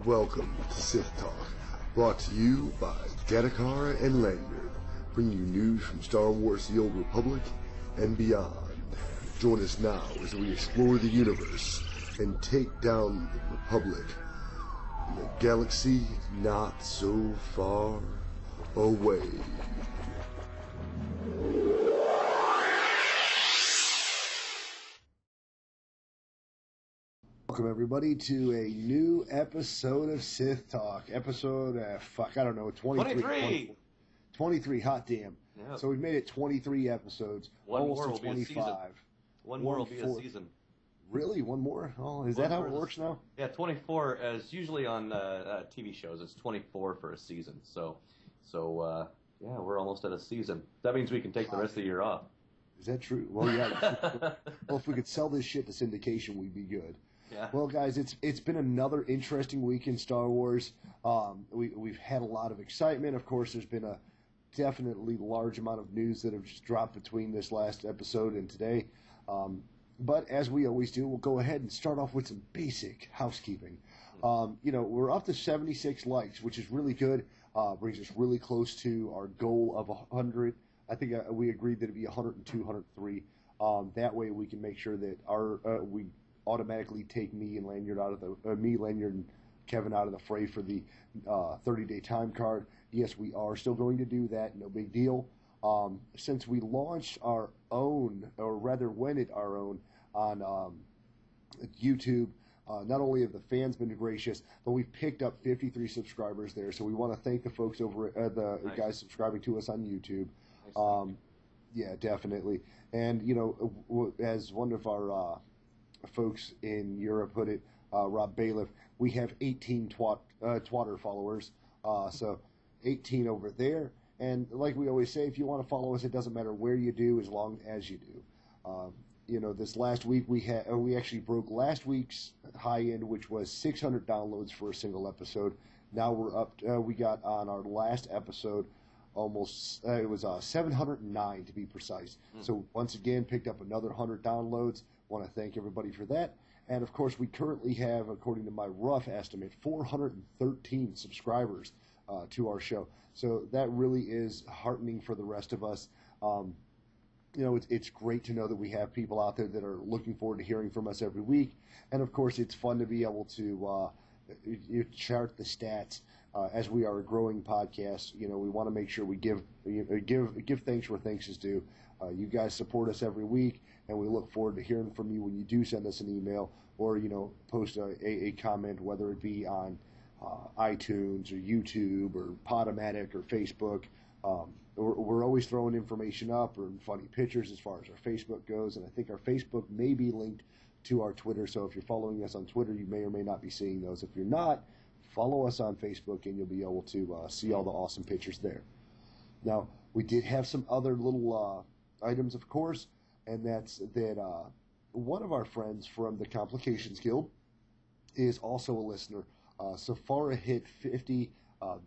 Welcome to Sith Talk, brought to you by Gattacar and Lanyard, bringing you news from Star Wars The Old Republic and beyond. Join us now as we explore the universe and take down the Republic in a galaxy not so far away. Welcome everybody to a new episode of Sith Talk. Episode, I don't know, 23. 23, hot damn. Yeah. So we've made it 23 episodes, almost to 25. One more will be a season. Really? One more? Oh, is that how it works now? Yeah, 24, as usually on TV shows, it's 24 for a season. So yeah, we're almost at a season. That means we can take the rest of the year off. Is that true? Well, yeah. Well, if we could sell this shit to syndication, we'd be good. Yeah. Well, guys, it's been another interesting week in Star Wars. We've had a lot of excitement. Of course, there's been a definitely large amount of news that have just dropped between this last episode and today. But as we always do, we'll go ahead and start off with some basic housekeeping. We're up to 76 likes, which is really good. Brings us really close to our goal of 100. I think we agreed that it'd be 102, 103. That way we can make sure that we automatically take me, Lanyard, and Kevin out of the fray for the 30-day time card. Yes, we are still going to do that. No big deal. Since we launched our own, or rather went it our own, on YouTube, not only have the fans been gracious, but we've picked up 53 subscribers there. So we want to thank the folks over at the guys subscribing to us on YouTube. Nice. Yeah, definitely. And, as one of our folks in Europe put it, Rob Bailiff, we have 18 Twatter followers, so 18 over there. And like we always say, if you want to follow us, it doesn't matter where you do, as long as you do. This last week we actually broke last week's high end, which was 600 downloads for a single episode. Now we're up. We got on our last episode almost. It was 709 to be precise. So once again, picked up another 100 downloads. Want to thank everybody for that. And of course, we currently have, according to my rough estimate, 413 subscribers to our show. So that really is heartening for the rest of us. It's great to know that we have people out there that are looking forward to hearing from us every week. And of course, it's fun to be able to chart the stats as we are a growing podcast. We want to make sure we give thanks where thanks is due. You guys support us every week, and we look forward to hearing from you when you do send us an email or post a comment, whether it be on iTunes or YouTube or Podomatic or Facebook. We're always throwing information up or funny pictures as far as our Facebook goes, and I think our Facebook may be linked to our Twitter. So if you're following us on Twitter, you may or may not be seeing those. If you're not, follow us on Facebook, and you'll be able to see all the awesome pictures there. Now, we did have some other little items, of course, and that's that one of our friends from the Complications Guild is also a listener. Safara hit 50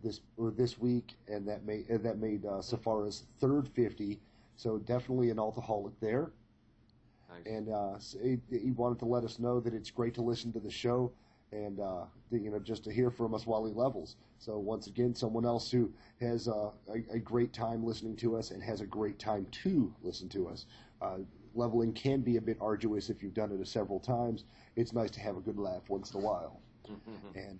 this week, and that made Safara's third 50. So definitely an alcoholic there. Nice. And he wanted to let us know that it's great to listen to the show and just to hear from us while he levels. So once again, someone else who has a great time listening to us and has a great time to listen to us. Leveling can be a bit arduous if you've done it several times. It's nice to have a good laugh once in a while. And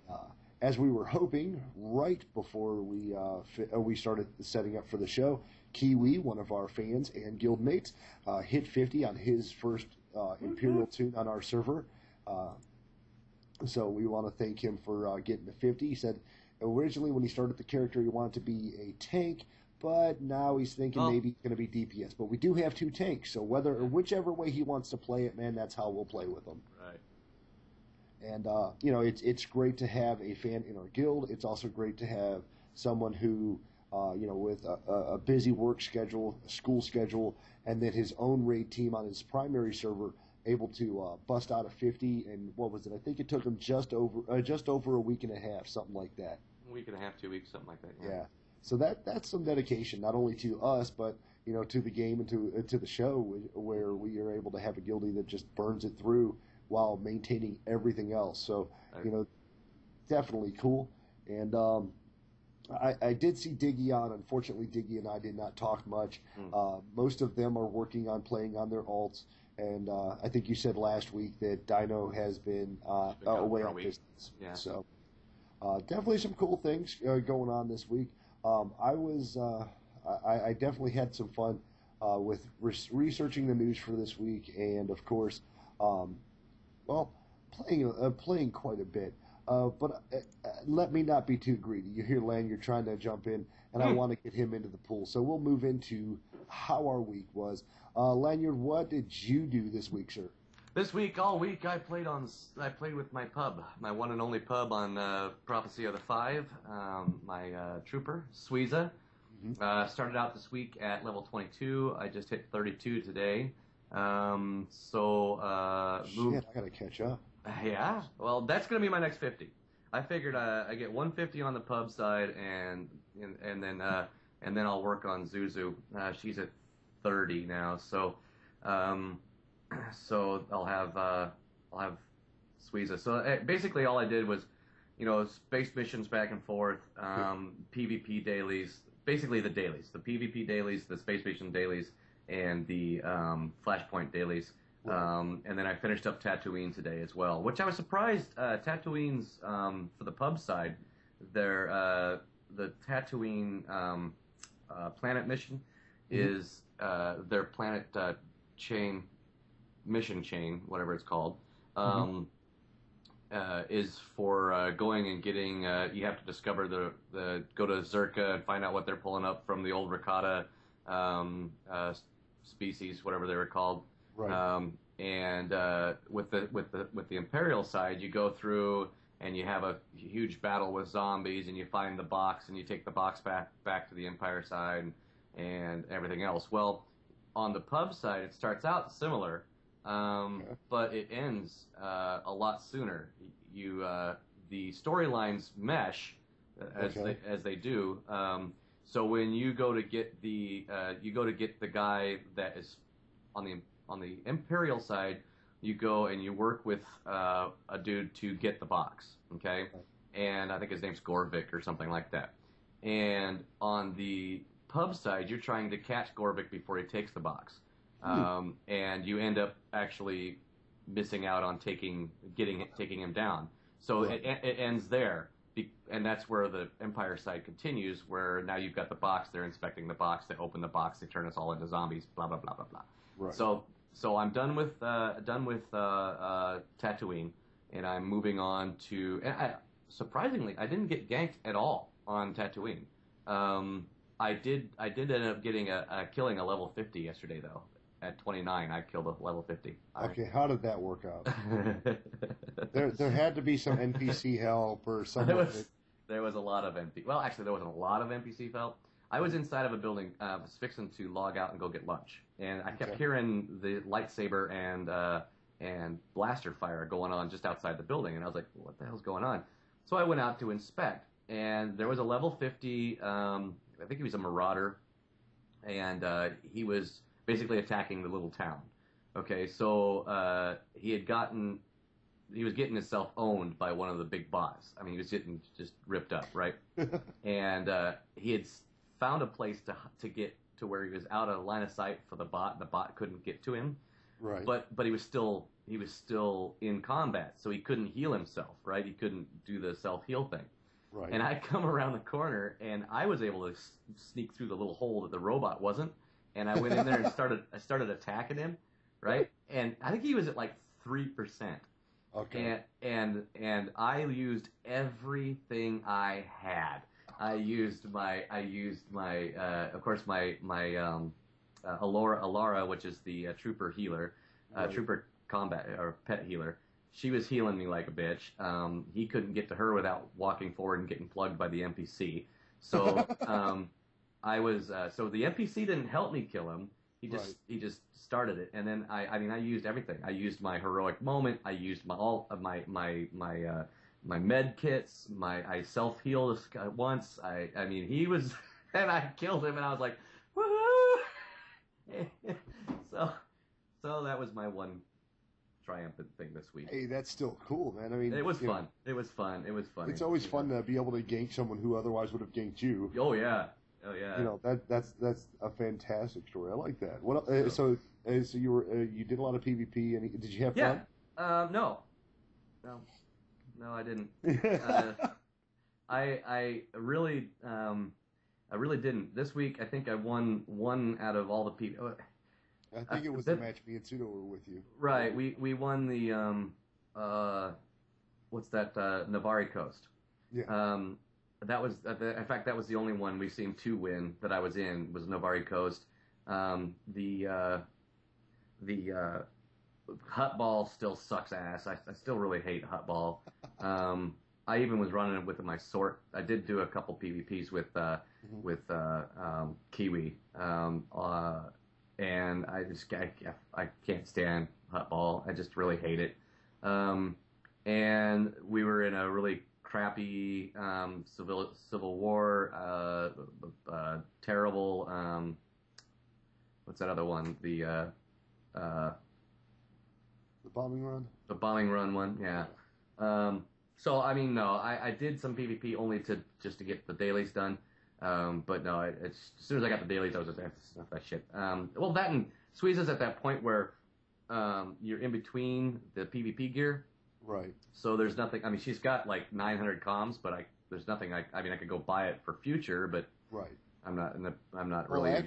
as we were hoping, right before we started setting up for the show, Kiwi, one of our fans and guildmates, hit 50 on his first Imperial tune on our server. So we want to thank him for getting to 50. He said originally when he started the character he wanted to be a tank, but now he's thinking maybe it's going to be DPS. But we do have two tanks, so whichever way he wants to play it, man, that's how we'll play with them. Right. And it's great to have a fan in our guild. It's also great to have someone who with a busy work schedule, a school schedule, and then his own raid team on his primary server able to bust out a 50. And what was it? I think it took him just over a week and a half, something like that. A week and a half, 2 weeks, something like that. Yeah. So that's some dedication, not only to us, but to the game and to the show, where we are able to have a guildie that just burns it through while maintaining everything else. So, you know, definitely cool. And I did see Diggy on. Unfortunately, Diggy and I did not talk much. Most of them are working on playing on their alts. And I think you said last week that Dino has been away on business. Yeah. So definitely some cool things going on this week. I definitely had some fun with researching the news for this week, and of course, playing quite a bit. But let me not be too greedy. You hear Lanyard trying to jump in, and I want to get him into the pool. So we'll move into how our week was. Lanyard, what did you do this week, sir? This week, all week, I played with my pub, my one and only pub on Prophecy of the Five, my trooper, Suiza. Started out this week at level 22. I just hit 32 today. Shit, I gotta catch up. Yeah, well, that's gonna be my next 50. I figured I get 150 on the pub side, and then I'll work on Zuzu. She's at 30 now, so I'll have Suiza. So basically, all I did was, space missions back and forth, PvP dailies. Basically the dailies, the PvP dailies, the space mission dailies, and the Flashpoint dailies. And then I finished up Tatooine today as well, which I was surprised. Tatooine's for the pub side, the Tatooine planet mission is their planet mission chain, whatever it's called. Is for going and getting. You have to discover go to Zerka and find out what they're pulling up from the old Rakata species, whatever they were called. Right. And with the Imperial side, you go through and you have a huge battle with zombies, and you find the box, and you take the box back to the Empire side, and everything else. Well, on the pub side, it starts out similar. But it ends a lot sooner. The storylines mesh as they do. So when you go to get the guy that is on the Imperial side, you go and you work with a dude to get the box. Okay, and I think his name's Gorvik or something like that. And on the pub side, you're trying to catch Gorvik before he takes the box. And you end up actually missing out on taking him down. So it ends there, and that's where the Empire side continues, where now you've got the box, they're inspecting the box, they open the box, they turn us all into zombies, blah blah blah blah blah. Right. So I'm done with Tatooine, and I'm moving on to. And surprisingly, I didn't get ganked at all on Tatooine. I did end up killing a level 50 yesterday though. At 29, I killed a level 50. Okay, how did that work out? there had to be some NPC help or something. There was a lot of NPC. Well, actually, there wasn't a lot of NPC help. I was inside of a building, was fixing to log out and go get lunch, and I kept hearing the lightsaber and blaster fire going on just outside the building, and I was like, "What the hell's going on?" So I went out to inspect, and there was a level 50. I think he was a marauder, and he was basically attacking the little town. Okay, so he was getting himself owned by one of the big bots. I mean, he was getting just ripped up, right? And he had found a place to get to where he was out of line of sight for the bot. The bot couldn't get to him, right? But he was still in combat, so he couldn't heal himself, right? He couldn't do the self-heal thing. Right. And I come around the corner, and I was able to sneak through the little hole that the robot wasn't. And I went in there and started attacking him, right? And I think he was at like 3%. Okay. And I used everything I had. I used my of course my Alara, which is the trooper healer, trooper combat or pet healer. She was healing me like a bitch. He couldn't get to her without walking forward and getting plugged by the NPC. So I was so the NPC didn't help me kill him. He just started it, and then I used everything. I used my heroic moment. I used my med kits. I self healed once. He was, and I killed him, and I was like, woohoo! So that was my one triumphant thing this week. Hey, that's still cool, man. I mean, it was fun. It was fun. It was fun. It's always fun to be able to gank someone who otherwise would have ganked you. Oh yeah. Oh yeah. You know, that's a fantastic story. I like that. What so you did a lot of PvP, and did you have fun? No, I didn't. I really didn't. This week, I think I won one out of all the people. I think it was the match me and Sudo were with you. Right. We won the what's that? Navari Coast. Yeah. That was in fact that was the only one we've seen 2 win that I was in was Navari Coast. The Hut Ball still sucks ass. I still really hate Hut Ball. I even was running it with my sort. I did do a couple PvPs with Kiwi, and I can't stand Hut Ball. I just really hate it. And we were in a really crappy civil war, terrible. What's that other one? The bombing run. The bombing run one, yeah. So I mean, no, I did some PvP only just to get the dailies done. But no, as soon as I got the dailies, I was just stuff that shit. Well, that and Suiza's at that point where you're in between the PvP gear. Right. So there's nothing. I mean, she's got like 900 comms, but there's nothing. I mean, I could go buy it for future, but right. I'm not well, really.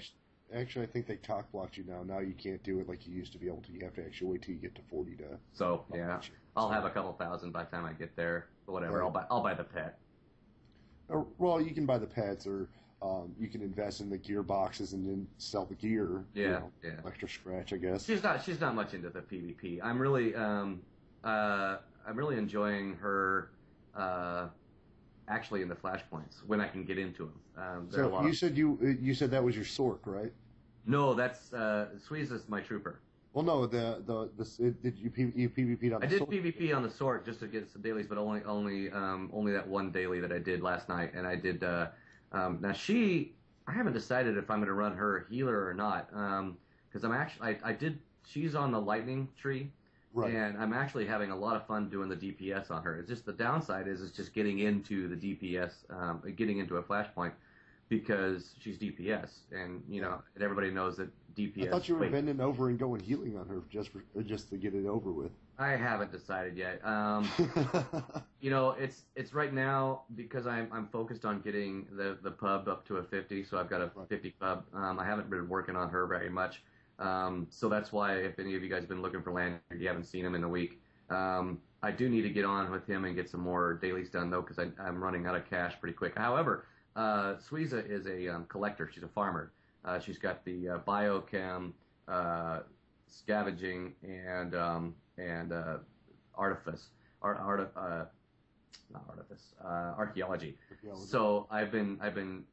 Actually, I think they cock blocked you now. Now you can't do it like you used to be able to. You have to actually wait till you get to 40 to. So yeah, I'll have a couple thousand by the time I get there. But whatever, right. I'll buy the pet. Well, you can buy the pets, or you can invest in the gear boxes and then sell the gear. Yeah, yeah. Extra scratch, I guess. She's not much into the PvP. I'm really enjoying her. Actually, in the flashpoints when I can get into them. So you said that was your Sork, right? No, that's Suiza's my trooper. Well, no, did you PvP'd on the Sork? I did PvP on the Sork just to get some dailies, but only that one daily that I did last night, and I did. Now I haven't decided if I'm going to run her healer or not, because she's on the lightning tree. Right. And I'm actually having a lot of fun doing the DPS on her. It's just the downside is just getting into the DPS, getting into a flashpoint, because she's DPS, and and everybody knows that DPS. I thought you were bending over and going healing on her just to get it over with. I haven't decided yet. It's right now because I'm focused on getting the pub up to a 50, so I've got a 50 pub. I haven't been working on her very much. So that's why if any of you guys have been looking for Lanyard, you haven't seen him in a week. I do need to get on with him and get some more dailies done, though, because I'm running out of cash pretty quick. However, Suiza is a collector. She's a farmer. She's got the biochem, scavenging, and archaeology. So I've been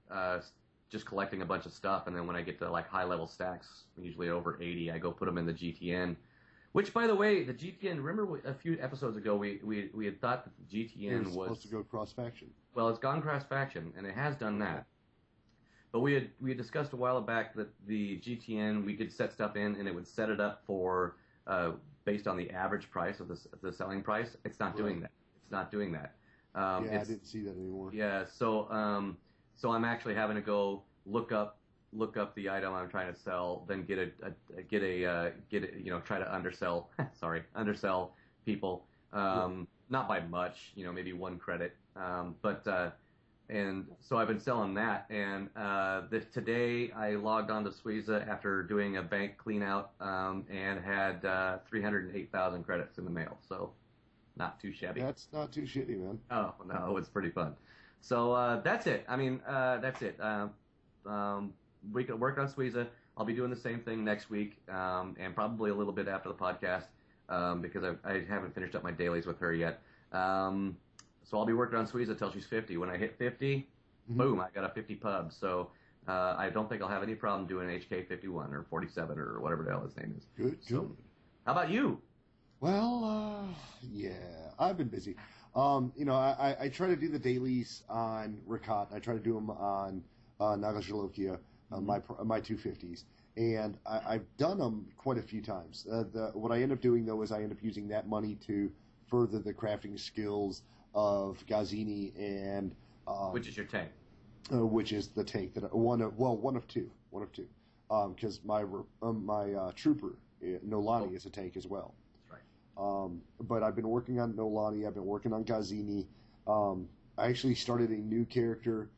just collecting a bunch of stuff, and then when I get to like high level stacks, usually over 80, I go put them in the GTN. Which, by the way, the GTN. Remember a few episodes ago we had thought that the GTN was supposed to go cross faction. Well, it's gone cross faction, and it has done that. But we had discussed a while back that the GTN we could set stuff in, and it would set it up for based on the average price of the selling price. It's not doing that. It's not doing that. I didn't see that anymore. Yeah, so I'm actually having to go look up the item I'm trying to sell, then try to undersell. Undersell people. Not by much, maybe 1 credit. And so I've been selling that. And today I logged on to Suiza after doing a bank clean out and had 308,000 credits in the mail. So not too shabby. That's not too shitty, man. Oh, no, it's pretty fun. So that's it. I mean, that's it. We could work on Suiza. I'll be doing the same thing next week, and probably a little bit after the podcast, because I haven't finished up my dailies with her yet. So I'll be working on Suiza till she's 50. When I hit 50, boom, I got a 50 pub. So I don't think I'll have any problem doing HK 51 or 47 or whatever the hell his name is. Good. So, how about you? Well, yeah, I've been busy. I try to do the dailies on Rakat. I try to do them on Nagajalokia, my 250s. and I've done them quite a few times. What I end up doing, though, is I end up using that money to further the crafting skills of Gazini and which is your tank? Which is the tank that one of two, because my trooper Nolani is a tank as well. That's right. But I've been working on Nolani. I've been working on Gazini. I actually started a new character,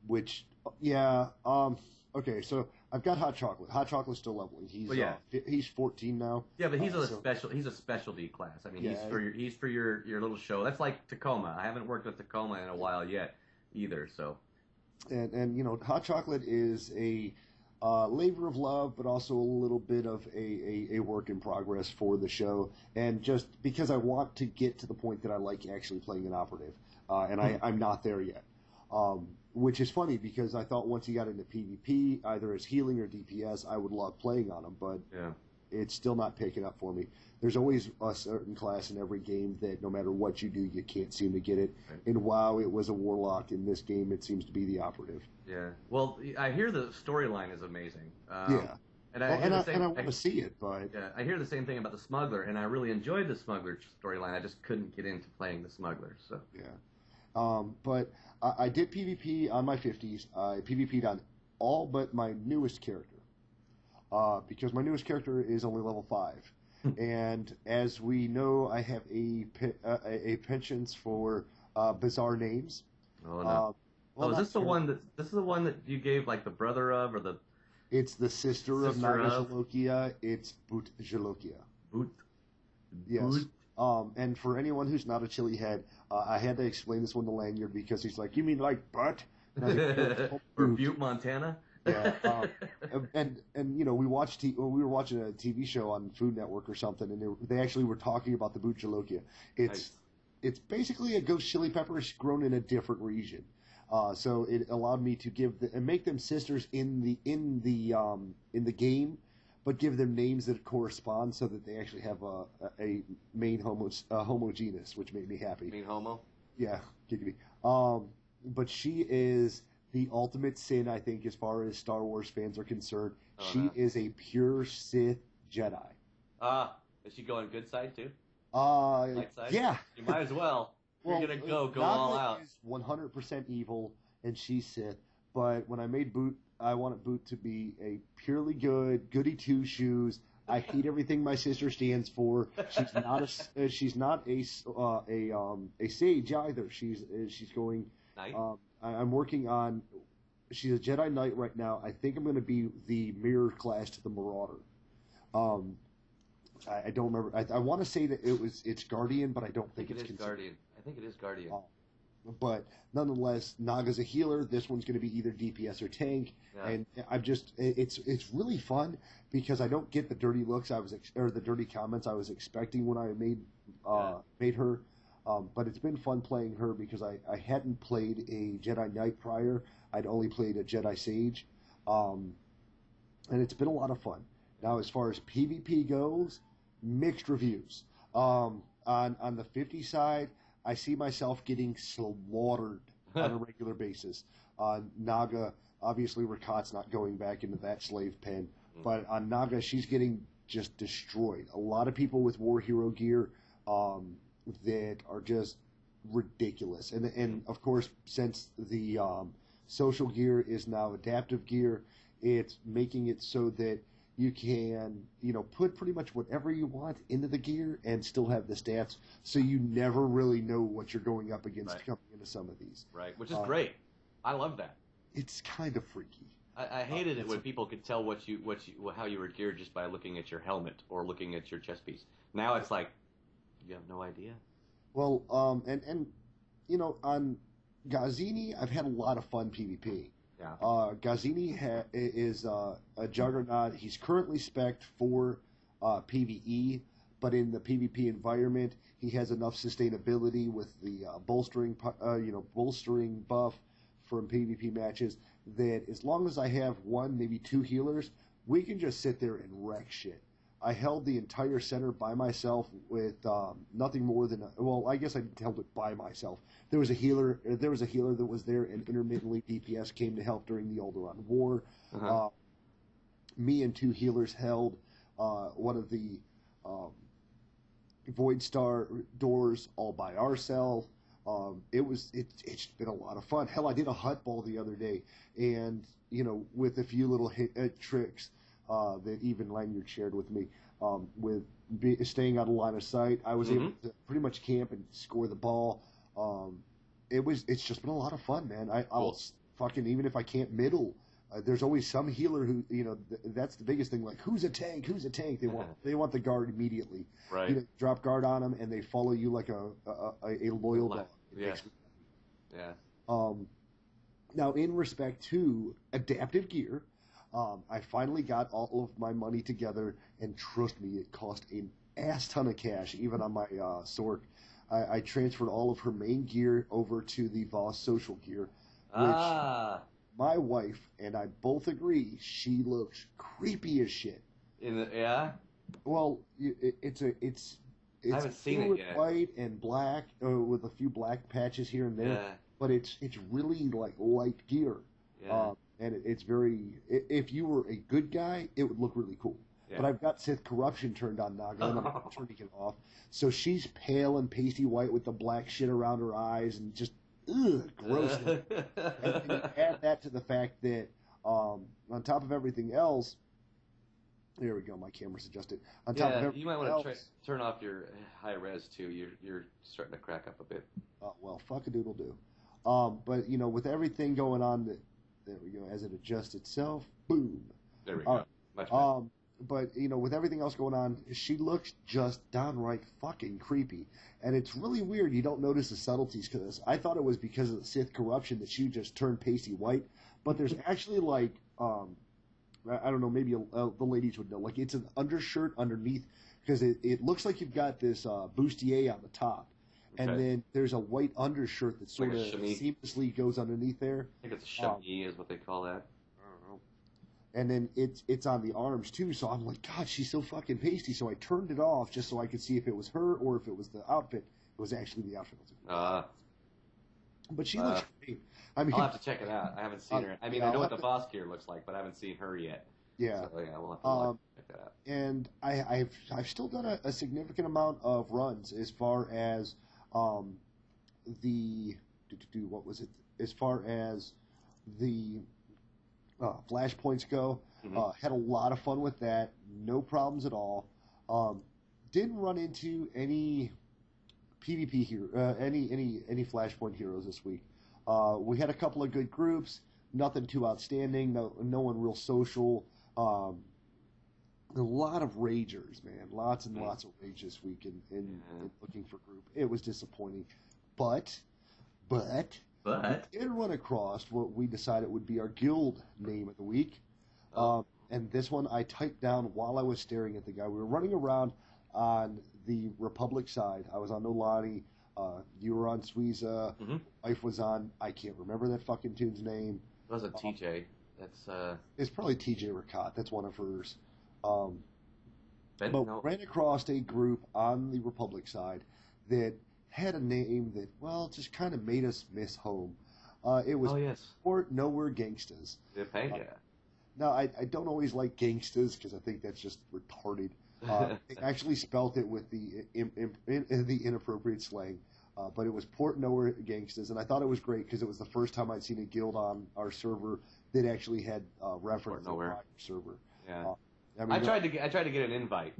which okay. So I've got Hot Chocolate. Hot Chocolate's still leveling. He's 14 now. Yeah, but he's he's a specialty class. I mean, he's for your little show. That's like Tacoma. I haven't worked with Tacoma in a while yet either. So, and Hot Chocolate is a labor of love, but also a little bit of a work in progress for the show. And just because I want to get to the point that I like actually playing an operative, and I'm not there yet. Which is funny because I thought once he got into PvP, either as healing or DPS, I would love playing on him, but it's still not picking up for me. There's always a certain class in every game that no matter what you do, you can't seem to get it. Right. In WoW, it was a Warlock. In this game, it seems to be the operative. Yeah. Well, I hear the storyline is amazing. And I want to see it, but... Yeah, I hear the same thing about the Smuggler, and I really enjoyed the Smuggler storyline. I just couldn't get into playing the Smuggler, so... Yeah. But I did PvP on my 50s. I PvP'd on all but my newest character. Because my newest character is only level 5. And as we know, I have a penchant for bizarre names. Oh, no. Is this the one that you gave like the brother of, or the... It's the sister of Naga Jalokia. It's Boot Jalokia. Boot? Yes. Boot? And for anyone who's not a chili head, I had to explain this one to Lanyard because he's like, "You mean like butt?" Or Butte, Montana? Yeah. And we watched we were watching a TV show on Food Network or something, and they actually were talking about the Boot Jalokia. It's basically a ghost chili pepper grown in a different region. So it allowed me to make them sisters in the game, but give them names that correspond so that they actually have a main homogeneous, which made me happy. Main homo? Yeah, giggity. But she is the ultimate sin, I think, as far as Star Wars fans are concerned. She is a pure Sith Jedi. Is she going good side too? Light side? Yeah. You might as well. You're gonna go all out. Is 100% evil, and she's Sith. But when I made Boot, I wanted Boot to be a purely good, goody two shoes. I hate everything my sister stands for. She's not a sage either. She's going. Knight? I'm working on. She's a Jedi Knight right now. I think I'm going to be the mirror class to the Marauder. I don't remember. I want to say that it's Guardian, but I don't think it's Guardian. I think it is Guardian. But nonetheless, Naga's a healer. This one's going to be either DPS or tank, and it's really fun because I don't get the dirty looks or the dirty comments I was expecting when I made her. But it's been fun playing her because I hadn't played a Jedi Knight prior. I'd only played a Jedi Sage, and it's been a lot of fun. Now, as far as PvP goes, mixed reviews. On the 50 side, I see myself getting slaughtered on a regular basis. Naga, obviously, Rakat's not going back into that slave pen. But on Naga, she's getting just destroyed. A lot of people with War Hero gear that are just ridiculous. And of course, since the social gear is now adaptive gear, it's making it so that you can, put pretty much whatever you want into the gear and still have the stats, so you never really know what you're going up against coming into some of these. Right, which is great. I love that. It's kind of freaky. I hated it when people could tell how you were geared just by looking at your helmet or looking at your chest piece. Now it's like, you have no idea. Well, and on Gazini, I've had a lot of fun PvP. Yeah. Gazini is a juggernaut. He's currently spec'd for PvE, but in the PvP environment, he has enough sustainability with the bolstering buff from PvP matches that as long as I have one, maybe two healers, we can just sit there and wreck shit. I held the entire center by myself with nothing more than I guess I held it by myself. There was a healer that was there, and intermittently DPS came to help during the Alderaan War. Me and two healers held one of the Void Star doors all by ourselves. It's been a lot of fun. Hell, I did a hut ball the other day, and with a few little tricks that even Lanyard shared with me, with staying out of line of sight, I was able to pretty much camp and score the ball. It's just been a lot of fun, man. I'll fucking, even if I can't middle, there's always some healer who, that's the biggest thing. Like, who's a tank? Who's a tank? They want the guard immediately. Right. Drop guard on them, and they follow you like a loyal dog. Yeah. Yeah. Now, in respect to adaptive gear, I finally got all of my money together, and trust me, it cost an ass ton of cash, even on my Sork. I transferred all of her main gear over to the Voss social gear, which my wife and I both agree she looks creepy as shit. Yeah? Well, it's I haven't seen it yet. White and black, with a few black patches here and there. Yeah. But it's really like light gear. Yeah. And it's very. If you were a good guy, it would look really cool. Yeah. But I've got Sith corruption turned on Naga, and I'm turning it off. So she's pale and pasty white with the black shit around her eyes, and just gross. And you add that to the fact that on top of everything else. There we go. My camera's adjusted. On top of everything you might want to turn off your high res too. You're starting to crack up a bit. Well, fuck a doodle do. But with everything going on, there we go. As it adjusts itself, boom. There we go. Much better. But with everything else going on, she looks just downright fucking creepy, and it's really weird. You don't notice the subtleties because I thought it was because of the Sith corruption that she just turned pasty white, but there's actually like. I don't know, maybe the ladies would know. Like, it's an undershirt underneath, because it looks like you've got this bustier on the top, and then there's a white undershirt that sort of seamlessly goes underneath there. I think it's a chemise is what they call that. I don't know. And then it's on the arms, too, so I'm like, God, she's so fucking pasty. So I turned it off just so I could see if it was her or if it was the outfit. It was actually the outfit. But she looks great. I mean, I'll have to check it out. I haven't seen her. I mean, I know what the Voss gear looks like, but I haven't seen her yet. Yeah. So, we'll have to check that out. And I've still done a significant amount of runs as far as what was it? As far as the flashpoints go, had a lot of fun with that. No problems at all. Didn't run into any PvP hero, any flashpoint heroes this week. We had a couple of good groups, nothing too outstanding, no one real social. A lot of ragers, man, lots and lots of rage this week in looking for group. It was disappointing, but we did run across what we decided would be our guild name of the week. And this one I typed down while I was staring at the guy. We were running around on the Republic side. I was on Nolani. You were on Suiza. Wife was on. I can't remember that fucking tune's name. It wasn't TJ. That's It's probably TJ Rakat. That's one of hers. But ran across a group on the Republic side that had a name that, well, just kind of made us miss home. It was Port Nowhere Gangstas. Now, I don't always like gangstas because I think that's just retarded. They actually spelt it with the inappropriate slang, but it was Port Nowhere Gangstas, and I thought it was great because it was the first time I'd seen a guild on our server that actually had reference to our server. Yeah. I tried to get an invite.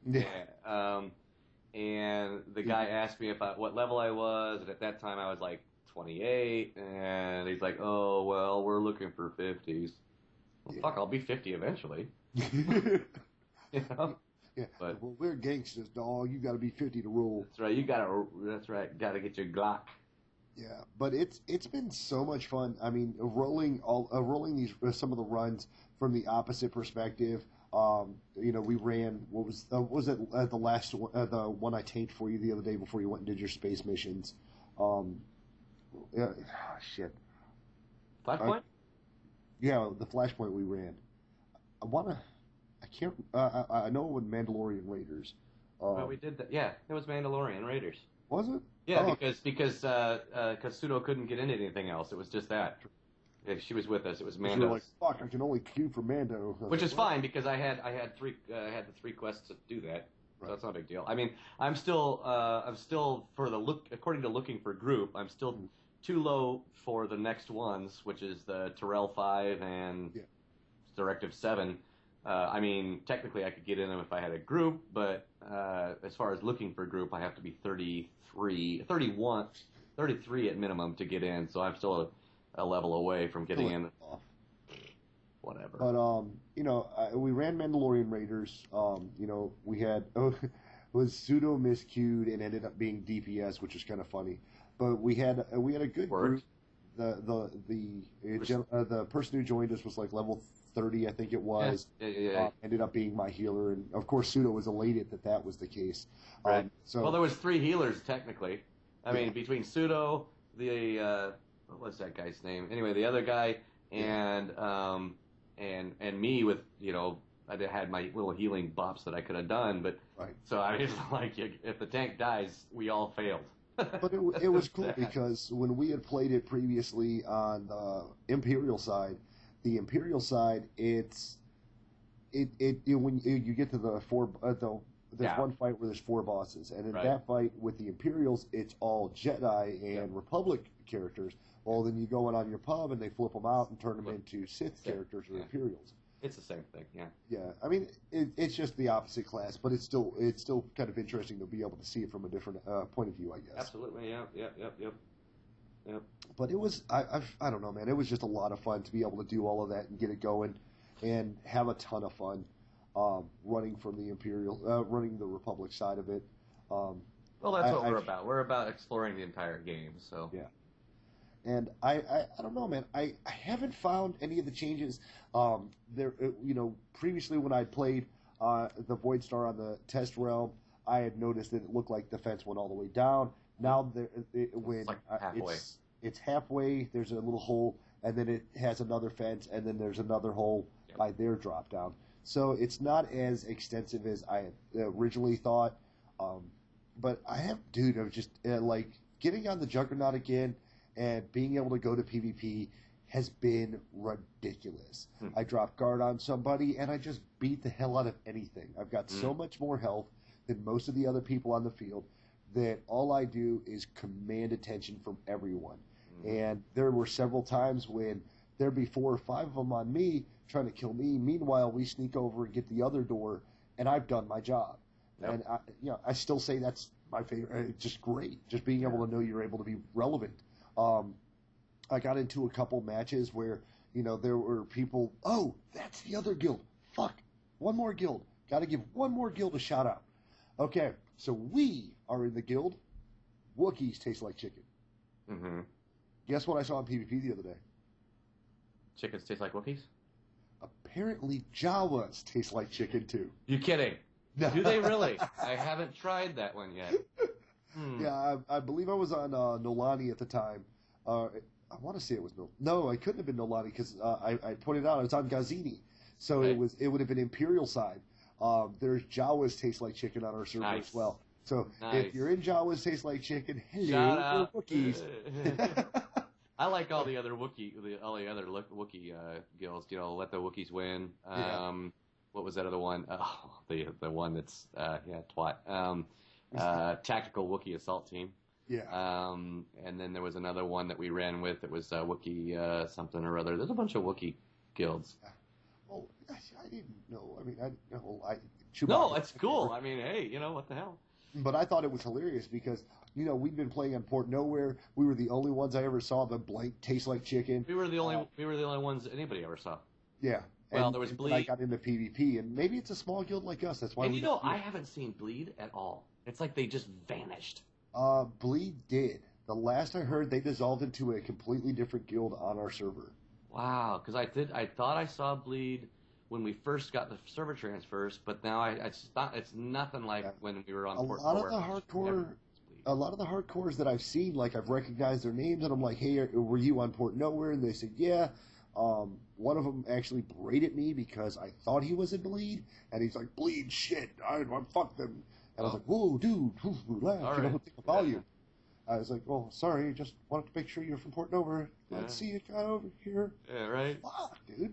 Yeah. And the guy asked me what level I was, and at that time I was like 28, and he's like, "Oh, well, we're looking for 50s." Well, fuck, I'll be 50 eventually. You know? Yeah. But, well, we're gangsters, dog. You got to be 50 to roll. That's right. That's right. Got to get your Glock. Yeah, but it's been so much fun. I mean, rolling these some of the runs from the opposite perspective. We ran what was it the last the one I tanked for you the other day before you went and did your space missions. Shit. Flashpoint? Yeah, the flashpoint we ran. I know with Mandalorian Raiders. We did that. Yeah, it was Mandalorian Raiders. Was it? Yeah, because Sudo couldn't get into anything else. It was just that. Yeah, she was with us. It was You were Mando. like, fuck, I can only queue for Mando. Which is fine because I had the 3 quests to do that. So that's not a big deal. I mean, I'm still for the according to looking for group, I'm still too low for the next ones, which is the Terrell 5 and Directive 7. I mean, technically I could get in them if I had a group, but as far as looking for a group, I have to be 33 at minimum to get in. So I'm still a level away from getting in. Whatever. But we ran Mandalorian Raiders. We had was Sudo miscued and ended up being DPS, which is kind of funny. But we had a good group. The person who joined us was like level 30, I think it was. Yeah. Ended up being my healer, and of course Sudo was elated that was the case. Right. Well, there was 3 healers technically. I mean, between Sudo, what was that guy's name? Anyway, the other guy and me with I had my little healing buffs that I could have done, but so I mean, like if the tank dies, we all failed. But it was cool because when we had played it previously on the Imperial side, when you get to the there's one fight where there's 4 bosses, and in that fight with the Imperials, it's all Jedi and Republic characters. Well, then you go in on your pub and they flip them out and turn them into Sith characters or Imperials. It's the same thing, yeah. Yeah, I mean, it's just the opposite class, but it's still kind of interesting to be able to see it from a different point of view, I guess. Absolutely, yep. But it was, I don't know, man, it was just a lot of fun to be able to do all of that and get it going and have a ton of fun running from the running the Republic side of it. Well, that's what we're about. We're about exploring the entire game, so. Yeah. And I don't know, man. I haven't found any of the changes. Previously when I played the Void Star on the test realm, I had noticed that it looked like the fence went all the way down. Now it's halfway. There's a little hole, and then it has another fence, and then there's another hole by their drop down. So it's not as extensive as I had originally thought. But I'm just like getting on the Juggernaut again. And being able to go to PvP has been ridiculous. I drop guard on somebody, and I just beat the hell out of anything. I've got so much more health than most of the other people on the field that all I do is command attention from everyone. And there were several times when there'd be 4 or 5 of them on me trying to kill me. Meanwhile, we sneak over and get the other door, and I've done my job. Yep. And I still say that's my favorite. It's just great, just being able to know you're able to be relevant. I got into a couple matches where, there were people, oh, that's the other guild. Fuck, one more guild. Got to give one more guild a shout out. Okay, so we are in the guild. Wookiees taste like chicken. Mm-hmm. Guess what I saw on PvP the other day? Chickens taste like Wookiees? Apparently Jawas taste like chicken too. You kidding? Do they really? I haven't tried that one yet. Yeah, I believe I was on Nolani at the time. I want to say it was no, I couldn't have been Nolani because I pointed out I was on Gazini, so it would have been Imperial side. There's Jawas taste like chicken on our server as well. So if you're in Jawas taste like chicken, hello, Wookiees. I like all the other Wookiee guilds. Let the Wookiees win. What was that other one? Oh, the one that's twat. Tactical Wookiee Assault Team. Yeah. And then there was another one that we ran with. It was Wookiee something or other. There's a bunch of Wookiee guilds. Oh, I didn't know. I mean, I didn't know. No, it's cool. I mean, hey, what the hell? But I thought it was hilarious because, we'd been playing on Port Nowhere. We were the only ones I ever saw that blank taste like chicken. We were the only ones anybody ever saw. Yeah. Well, there was Bleed. I got into PvP, and maybe it's a small guild like us. That's why. And I haven't seen Bleed at all. It's like they just vanished. Bleed did. The last I heard, they dissolved into a completely different guild on our server. Wow, because I thought I saw Bleed when we first got the server transfers, but now it's nothing like when we were on Port Nowhere. A lot of the hardcores that I've seen, like I've recognized their names, and I'm like, hey, were you on Port Nowhere? And they said, yeah. One of them actually berated me because I thought he was in Bleed, and he's like, Bleed shit, I fuck them. And I was like, whoa, dude, relax, take a volume. I was like, "Oh, sorry, just wanted to make sure you're from Port Dover. Yeah. Let's see you got over here." Yeah, right. Fuck, dude.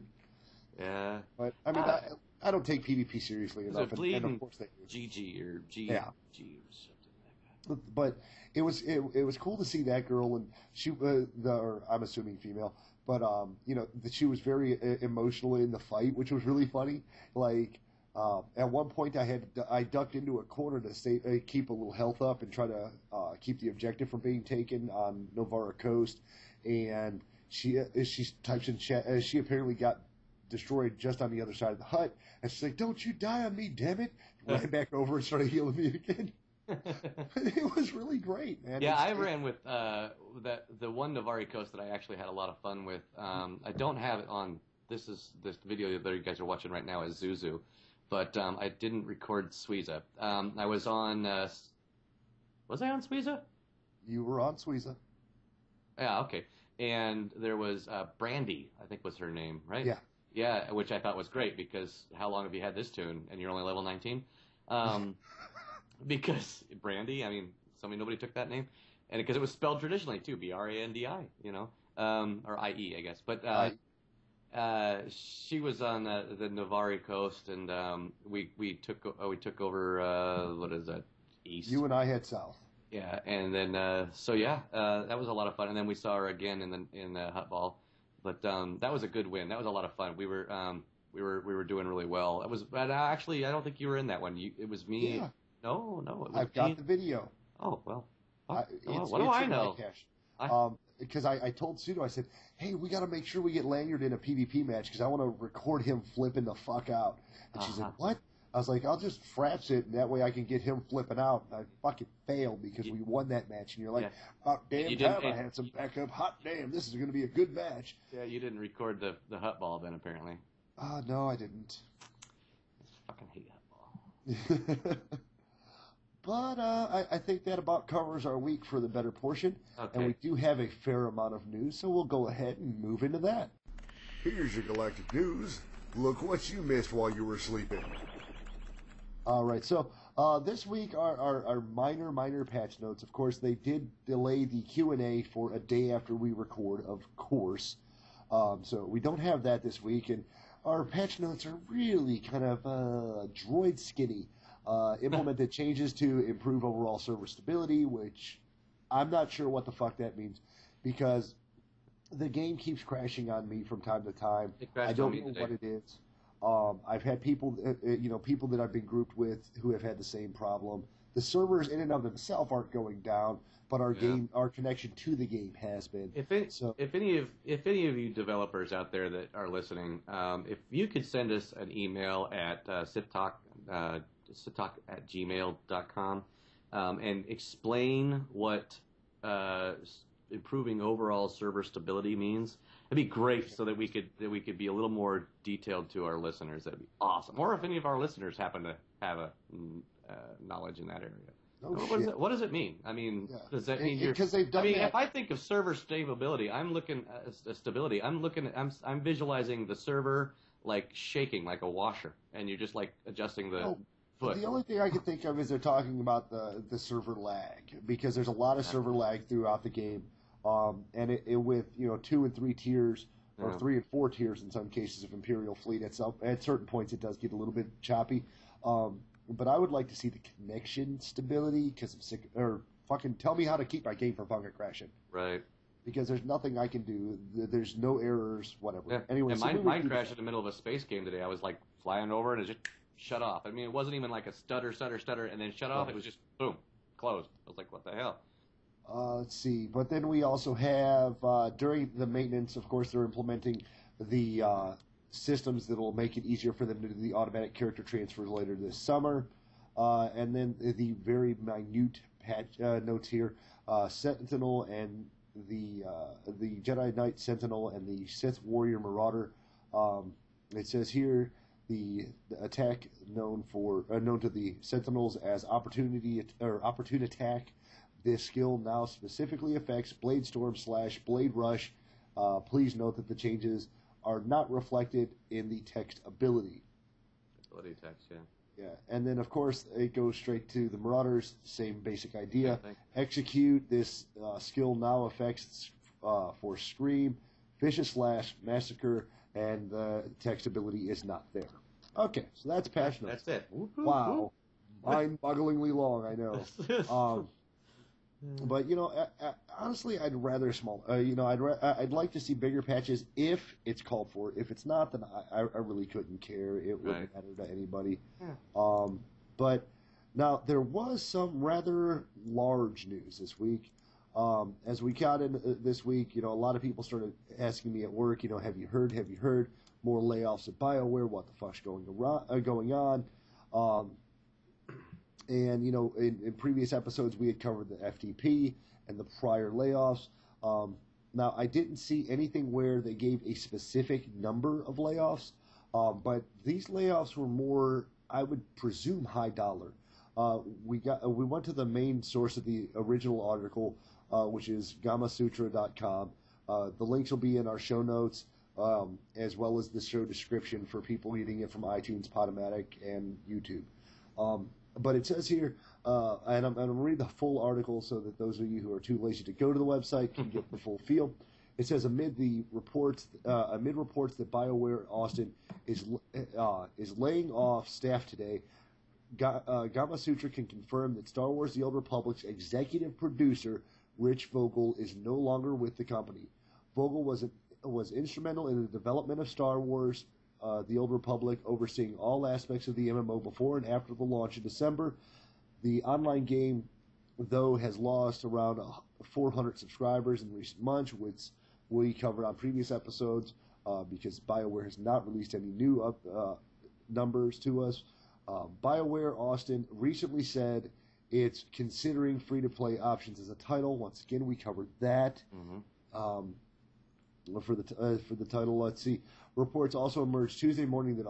Yeah. But I mean, I don't take PvP seriously enough, and of course they do. GG or G Yeah. G or something like that. But it was cool to see that girl, and she or I'm assuming female, but that she was very emotional in the fight, which was really funny. Like at one point, I ducked into a corner to keep a little health up and try to keep the objective from being taken on Novara Coast, and she types in chat. She apparently got destroyed just on the other side of the hut, and she's like, "Don't you die on me, damn it!" Ran back over and started healing me again. It was really great, man. Yeah, I ran with the one Navari Coast that I actually had a lot of fun with. I don't have it on. This video that you guys are watching right now is Zuzu, but I didn't record Suiza. I was on. Was I on Suiza? You were on Suiza. Yeah, okay. And there was Brandy, I think was her name, right? Yeah. Yeah, which I thought was great because how long have you had this tune and you're only level 19? Because Brandy, I mean, nobody took that name, and because it was spelled traditionally too, Brandi, or IE, I guess. But she was on the Navari Coast, and we took over what is that, east? You and I head south. Yeah, and then that was a lot of fun, and then we saw her again in the hut ball, but that was a good win. That was a lot of fun. We were doing really well. But actually, I don't think you were in that one. It was me. Yeah. No, it was I've got the video. Oh, well. What do I know? Because I told Sudo, I said, "Hey, we got to make sure we get Lanyard in a PvP match because I want to record him flipping the fuck out." And she said, "What?" I was like, "I'll just fraps it, and that way I can get him flipping out." And I fucking failed because we won that match. And you're like, "Oh, damn time, I had some backup. Hot damn, this is going to be a good match." Yeah, you didn't record the hut ball then, apparently. No, I didn't. I fucking hate hut ball. But I think that about covers our week for the better portion. Okay. And we do have a fair amount of news, so we'll go ahead and move into that. Here's your Galactic News. Look what you missed while you were sleeping. All right, so this week our minor patch notes. Of course, they did delay the Q&A for a day after we record, of course. So we don't have that this week, and our patch notes are really kind of droid skinny. Implemented changes to improve overall server stability, which I'm not sure what the fuck that means, because the game keeps crashing on me from time to time. I don't know what it is. I've had people that I've been grouped with who have had the same problem. The servers in and of themselves aren't going down, but our connection to the game has been. If any of you developers out there that are listening, if you could send us an email at Sith Talk at@gmail.com, and explain what improving overall server stability means. It'd be great, so that we could be a little more detailed to our listeners. That'd be awesome. Or if any of our listeners happen to have a knowledge in that area. What does it mean? I mean, does that mean because they've done that. If I think of server stability, I'm looking at stability. I'm visualizing the server like shaking like a washer, and you're just like adjusting the foot. The only thing I can think of is they're talking about the server lag, because there's a lot of server lag throughout the game, and it with 2 and 3 tiers, or 3 and 4 tiers in some cases of Imperial Fleet. At certain points it does get a little bit choppy, but I would like to see the connection stability, because I'm sick. Or fucking tell me how to keep my game from fucking crashing. Right. Because there's nothing I can do. There's no errors, whatever. Yeah. Anyway, and mine crashed in the middle of a space game today. I was like flying over and it just shut off. I mean, it wasn't even like a stutter, and then shut off. It was just boom, closed. I was like, what the hell? Let's see. But then we also have, during the maintenance, of course, they're implementing the systems that will make it easier for them to do the automatic character transfers later this summer. And then the very minute patch notes here, Sentinel and the Jedi Knight Sentinel and the Sith Warrior Marauder. It says here the attack known to the Sentinels as opportune attack. This skill now specifically affects Blade Storm / Blade Rush. Please note that the changes are not reflected in the text ability. Ability text, yeah. Yeah, and then of course it goes straight to the Marauders. Same basic idea. Same thing. Execute this skill now affects for Scream, Vicious Slash, Massacre, and the text ability is not there. Okay, so that's patch notes. That's it. Wow, mind-bogglingly long. I know. But honestly, I'd rather small. I'd like to see bigger patches if it's called for. If it's not, then I really couldn't care. It wouldn't matter to anybody. Yeah. But now there was some rather large news this week. As we got in this week, a lot of people started asking me at work, have you heard? Have you heard? More layoffs at BioWare. What the fuck's going on? And, in previous episodes, we had covered the FTP and the prior layoffs. Now, I didn't see anything where they gave a specific number of layoffs, but these layoffs were more, I would presume, high dollar. We went to the main source of the original article, which is gamasutra.com. The links will be in our show notes, as well as the show description for people reading it from iTunes, Podomatic, and YouTube. But it says here, and I'm going to read the full article so that those of you who are too lazy to go to the website can get the full feel. It says amid reports that BioWare Austin is laying off staff today, Gamasutra can confirm that Star Wars: The Old Republic's executive producer Rich Vogel is no longer with the company. Vogel was instrumental in the development of Star Wars: The Old Republic, overseeing all aspects of the MMO before and after the launch in December. The online game, though, has lost around 400 subscribers in recent months, which we covered on previous episodes, because BioWare has not released any new numbers to us. BioWare Austin recently said it's considering free-to-play options as a title. Once again, we covered that. Mm-hmm. For the title, let's see. Reports also emerged Tuesday morning that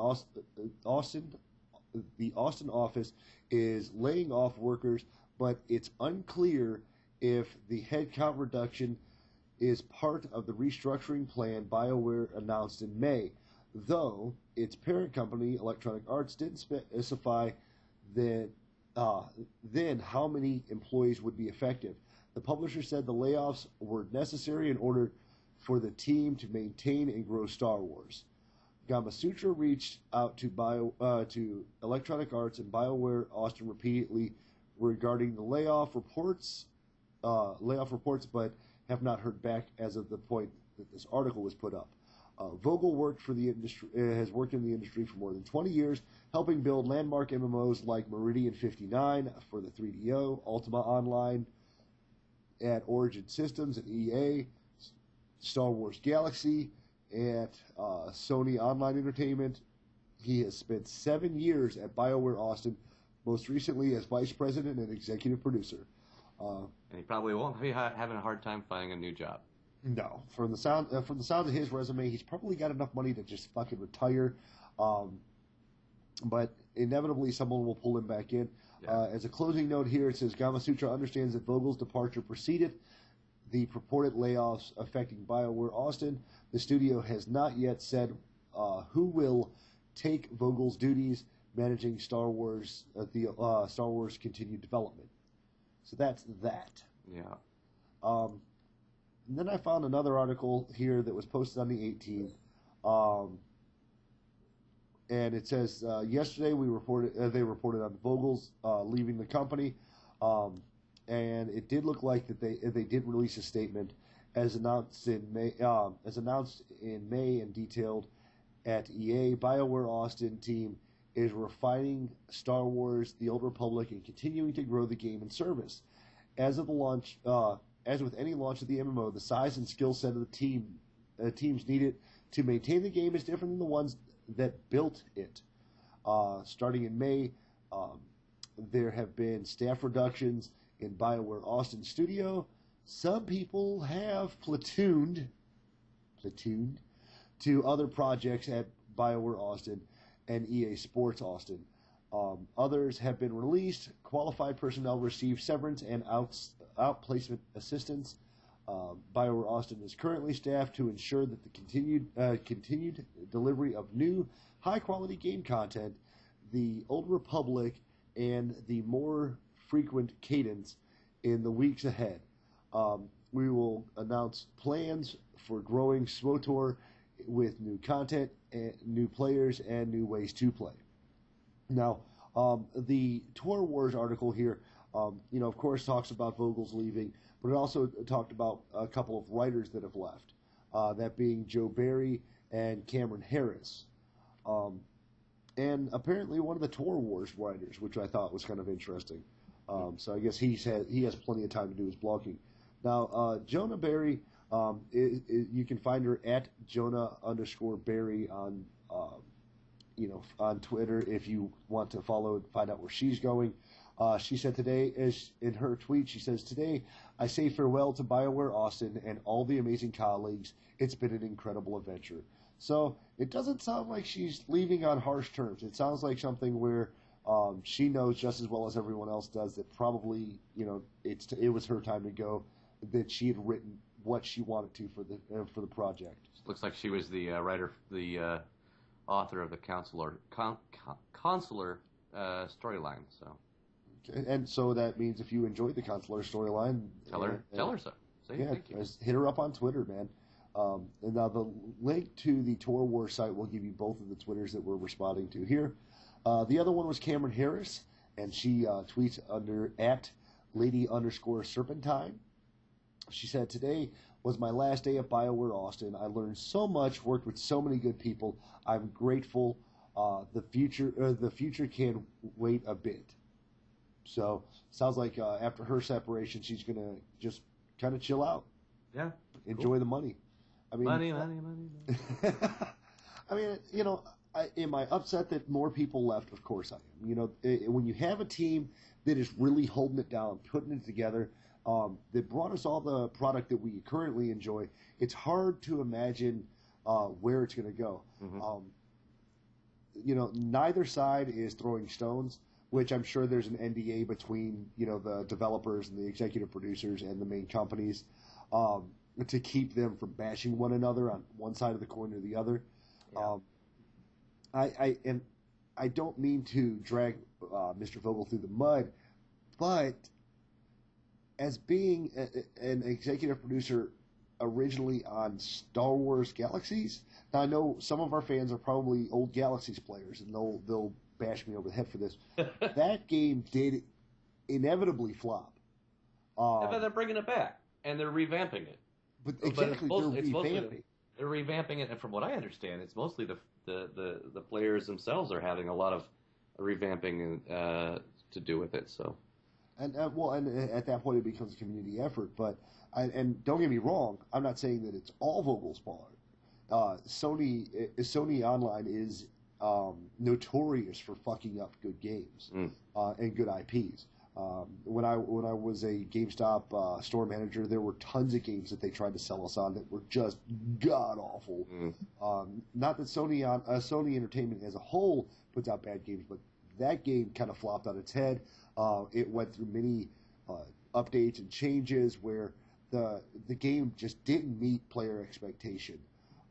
the Austin office is laying off workers, but it's unclear if the headcount reduction is part of the restructuring plan BioWare announced in May, though its parent company, Electronic Arts, didn't specify then how many employees would be affected. The publisher said the layoffs were necessary in order for the team to maintain and grow Star Wars. Gamasutra reached out to Electronic Arts and BioWare Austin repeatedly regarding the layoff reports, but have not heard back as of the point that this article was put up. Vogel has worked in the industry for more than 20 years, helping build landmark MMOs like Meridian 59 for the 3DO, Ultima Online at Origin Systems and EA, Star Wars Galaxy at Sony Online Entertainment. He has spent 7 years at BioWare Austin, most recently as vice president and executive producer. And he probably won't be having a hard time finding a new job. No, from the sound of his resume, he's probably got enough money to just fucking retire. But inevitably, someone will pull him back in. Yeah. As a closing note here, it says Gamasutra understands that Vogel's departure preceded the purported layoffs affecting BioWare Austin. The studio has not yet said who will take Vogel's duties managing Star Wars continued development. So that's that. Yeah. And then I found another article here that was posted on the 18th, and it says yesterday they reported on Vogel's leaving the company, and it did look like that they did release a statement as announced in May and detailed at EA. BioWare Austin team is refining Star Wars: The Old Republic and continuing to grow the game and service. As of the launch. As with any launch of the MMO, the size and skill set of the teams needed to maintain the game is different than the ones that built it. Starting in May, there have been staff reductions in BioWare Austin Studio. Some people have platooned to other projects at BioWare Austin and EA Sports Austin. Others have been released. Qualified personnel receive severance and outplacement assistance. BioWare Austin is currently staffed to ensure that the continued delivery of new, high-quality game content. the Old Republic and the more frequent cadence in the weeks ahead. We will announce plans for growing SWTOR with new content, and new players, and new ways to play. Now, the Tor Wars article here, of course, talks about Vogel's leaving, but it also talked about a couple of writers that have left, that being Joe Barry and Cameron Harris. And apparently one of the Tor Wars writers, which I thought was kind of interesting. So I guess he has plenty of time to do his blogging. Now, Jonah Barry, you can find her at Jonah_Barry on on Twitter if you want to follow and find out where she's going. She said today, in her tweet, she says, "Today I say farewell to BioWare Austin and all the amazing colleagues. It's been an incredible adventure." So it doesn't sound like she's leaving on harsh terms. It sounds like something where she knows just as well as everyone else does that probably it was her time to go, that she had written what she wanted to for the project. Looks like she was the writer, the author of the consular storyline. So, and so that means if you enjoyed the consular storyline, tell her so. Say thank you. Hit her up on Twitter, man. And now the link to the Tor Wars site will give you both of the Twitters that we're responding to here. The other one was Cameron Harris, and she tweets under @lady_serpentine. She said, "Today was my last day at BioWare Austin. I learned so much, worked with so many good people. I'm grateful. The future can't wait a bit." So sounds like after her separation, she's gonna just kind of chill out. Yeah, enjoy the money. I mean, money. I mean, am I upset that more people left? Of course I am. When you have a team that is really holding it down, putting it together, that brought us all the product that we currently enjoy, it's hard to imagine where it's going to go. Mm-hmm. Neither side is throwing stones, which I'm sure there's an NDA between, the developers and the executive producers and the main companies, to keep them from bashing one another on one side of the coin or the other. Yeah. I don't mean to drag Mr. Vogel through the mud, but as being an executive producer originally on Star Wars Galaxies, now I know some of our fans are probably old Galaxies players, and they'll bash me over the head for this. That game did inevitably flop. But they're bringing it back, and they're revamping it. But exactly, they're revamping it, and from what I understand, it's mostly the players themselves are having a lot of revamping to do with it. So, and at that point it becomes a community effort. But and don't get me wrong, I'm not saying that it's all Vogel's fault. Sony Online is notorious for fucking up good games and good IPs. When I was a GameStop store manager, there were tons of games that they tried to sell us on that were just god awful. Not that Sony Entertainment as a whole puts out bad games, but that game kind of flopped on its head. It went through many updates and changes where the game just didn't meet player expectation.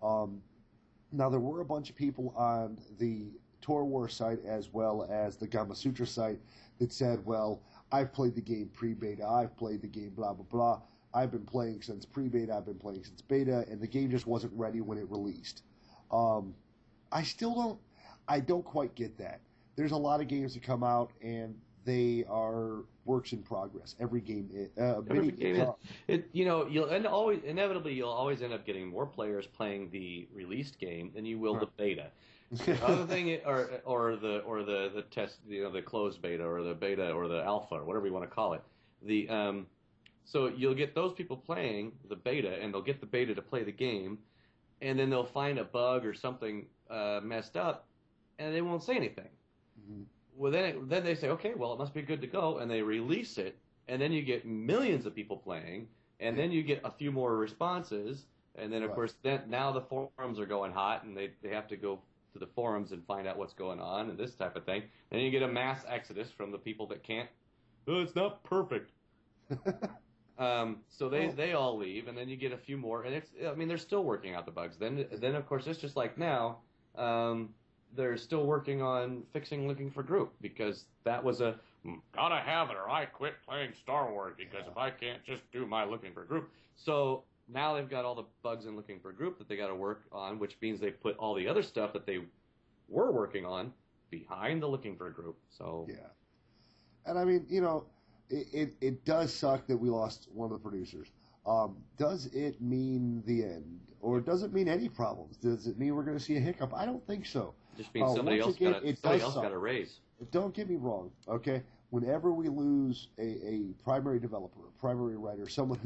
Now there were a bunch of people on the Tor Wars site as well as the Gamasutra site that said, well, I've played the game pre-beta, I've played the game blah, blah, blah. I've been playing since pre-beta, I've been playing since beta, and the game just wasn't ready when it released. I don't quite get that. There's a lot of games that come out, and they are works in progress. Every game is. You'll always end up getting more players playing the released game than you will the beta. The other thing, or the test, the closed beta or the beta or the alpha or whatever you want to call it. So you'll get those people playing the beta, and they'll get the beta to play the game, and then they'll find a bug or something messed up, and they won't say anything. Mm-hmm. Well, then they say, okay, well, it must be good to go, and they release it, and then you get millions of people playing, and then you get a few more responses, and then, of course, now the forums are going hot, and they have to go to the forums and find out what's going on and this type of thing. And you get a mass exodus from the people that can't, it's not perfect. So they all leave, and then you get a few more, and they're still working out the bugs. Then of course, it's just like now, they're still working on fixing Looking for Group, because that was a gotta have it or I quit playing Star Wars, because if I can't just do my Looking for Group. So now they've got all the bugs in Looking for Group that they got to work on, which means they put all the other stuff that they were working on behind the Looking for Group. So yeah, and I mean, it does suck that we lost one of the producers. Does it mean the end, or does it mean any problems? Does it mean we're going to see a hiccup? I don't think so. It just means somebody else got a raise. Don't get me wrong, okay? Whenever we lose a primary developer, a primary writer, someone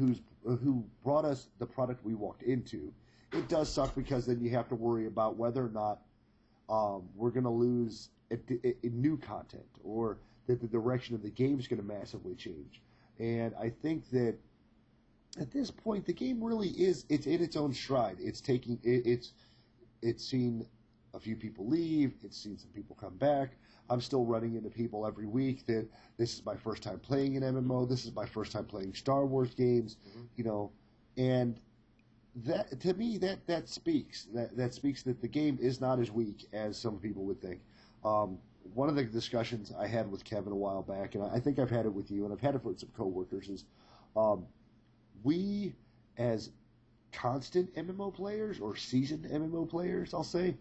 who brought us the product we walked into, it does suck, because then you have to worry about whether or not we're going to lose a new content, or that the direction of the game is going to massively change. And I think that at this point, the game really it's in its own stride. It's seen a few people leave. It's seen some people come back. I'm still running into people every week that this is my first time playing an MMO. This is my first time playing Star Wars games, and that, to me, that speaks that the game is not as weak as some people would think. One of the discussions I had with Kevin a while back, and I think I've had it with you, and I've had it with some coworkers, is we, as constant MMO players, or seasoned MMO players, I'll say,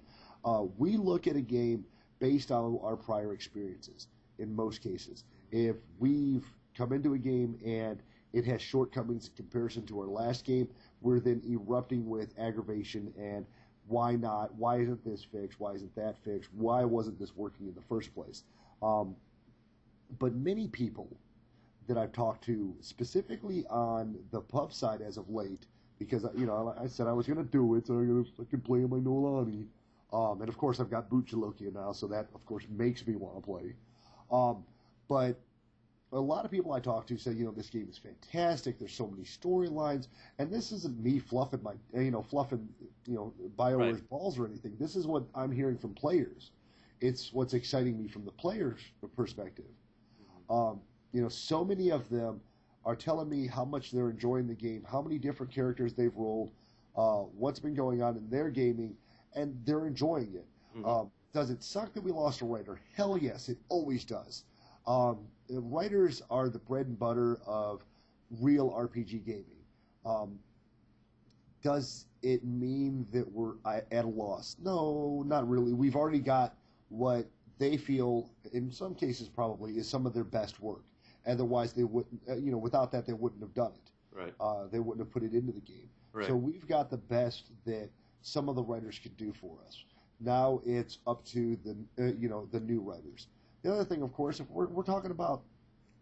we look at a game based on our prior experiences in most cases. If we've come into a game and it has shortcomings in comparison to our last game, we're then erupting with aggravation and why not? Why isn't this fixed? Why isn't that fixed? Why wasn't this working in the first place? But many people that I've talked to, specifically on the pub side as of late, because I said I was going to do it, so I'm going to fucking play my Nolani. And of course I've got Butchalokia now, so that of course makes me want to play. But a lot of people I talk to say, this game is fantastic. There's so many storylines, and this isn't me fluffing BioWare's balls or anything. This is what I'm hearing from players. It's what's exciting me from the player's perspective. So many of them are telling me how much they're enjoying the game, how many different characters they've rolled, what's been going on in their gaming, and they're enjoying it. Mm-hmm. Does it suck that we lost a writer? Hell yes, it always does. Writers are the bread and butter of real RPG gaming. Does it mean that we're at a loss? No, not really. We've already got what they feel, in some cases probably, is some of their best work. Otherwise, they wouldn't. Without that, they wouldn't have done it. Right. They wouldn't have put it into the game. Right. So we've got the best that some of the writers could do for us. Now it's up to the new writers. The other thing, of course, if we're talking about